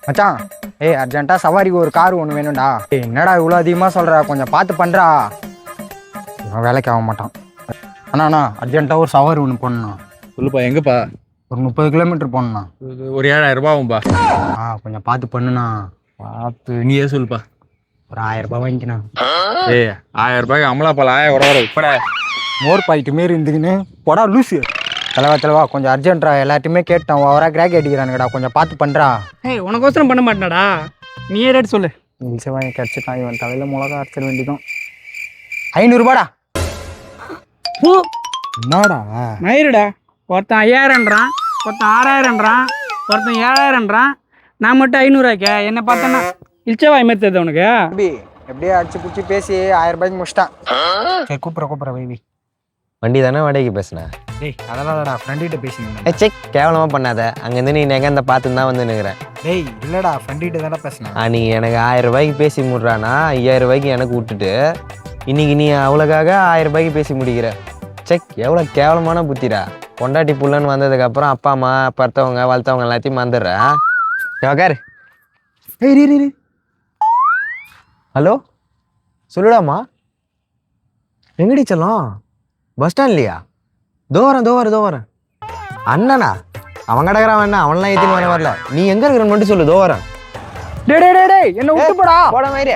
மச்சான், ஏய் அர்ஜென்ட்டா சவாரிக்கு ஒரு கார் ஒன்று வேணும்டா. ஏய் என்னடா இவ்வளோ அதிகமாக சொல்கிற, கொஞ்சம் பார்த்து பண்ணுறா. இவன் வேலைக்கு ஆக மாட்டான். அண்ணா அர்ஜென்ட்டாக ஒரு சவாரி ஒன்று போடணும். சொல்லுப்பா, எங்கப்பா? ஒரு 30 கிலோமீட்டர் போகணுண்ணா. ஒரு 7,000 ரூபாய் ஆகும்பா. கொஞ்சம் பார்த்து பண்ணுண்ணா. பார்த்து நீயே சொல்லுப்பா. ஒரு 1000 ரூபாய் வாங்கிக்கண்ணா. ஏய் 1000 ரூபாய்க்கு அமலாப்பால் 1000 வர இப்படா மோர் பாக்கெட்டு மாரி இருந்துக்குன்னு போடா லூசு. தலைவா கொஞ்சம் அர்ஜென்ட்ரா, எல்லாத்தையுமே கேட்டேன். ஓவரா கிராக் அடிக்கிறானுங்கடா, கொஞ்சம் பார்த்து பண்ணுறா. ஏய் உனக்கோசரம் பண்ண மாட்டேனாடா, நீயே ரேட் சொல்லு. நிமிஷம் வாங்கி கிடச்சிட்டான். இவன் தலையில் மிளகா அரைச்சிட வேண்டியதும். 500 ரூபாடா. என்னடா மயிருடா, ஒருத்தன் 5000ன்றான், ஒருத்தன் 6000ன்றான், ஒருத்தன் 7000ன்றான். நான் மட்டும் 500 என்ன பார்த்தேன்னா இல்ச்சவாய் மாதிரி தெரியுது உனக்கு. தம்பி எப்படியே அடிச்சு பிடிச்சி பேசி 1000 ரூபாய்க்கு முடிச்சிட்டான். சரி கூப்பிட்ற வைவி. வண்டி தானே வாடகைக்கு பேசுனேன். டேய் அதெல்லாம் இல்லடா, ஃப்ரெண்ட்கிட்ட பேசினேன். செக் கேவலமாக பண்ணாத. அங்கேருந்து நீ நெகந்த பார்த்து தான் வந்து நிற்கிறேன். டேய் இல்லடா, ஃப்ரெண்ட்கிட்ட தானே பேசினேன். நீ எனக்கு 1000 ரூபாய்க்கு பேசி முடுறானா 5000 ரூபாய்க்கு எனக்கு விட்டுட்டு இன்னைக்கு நீ அவ்வளோக்காக 1000 ரூபாய்க்கு பேசி முடிக்கிற. செக் எவ்வளோ கேவலமான புத்திரா. பொண்டாட்டி புள்ளன்னு வந்ததுக்கப்புறம் அப்பா அம்மா படுத்தவங்க வளர்த்தவங்க எல்லாத்தையும் மறந்துடுறேன். உக்காரு. ஹலோ சொல்லுடாமா, எங்கடி செல்லம்? பஸ் ஸ்டாண்ட்லையா? தோ வரேன். அண்ணனா? அவன் கிடக்குறான் வேணா, அவன்லாம் ஏற்றின்னு வரல. நீ எங்கே இருக்கிறன்னு மட்டும் சொல்லு, தோ வரேன். டேய் என்ன விட்டு போடா. போட மாதிரி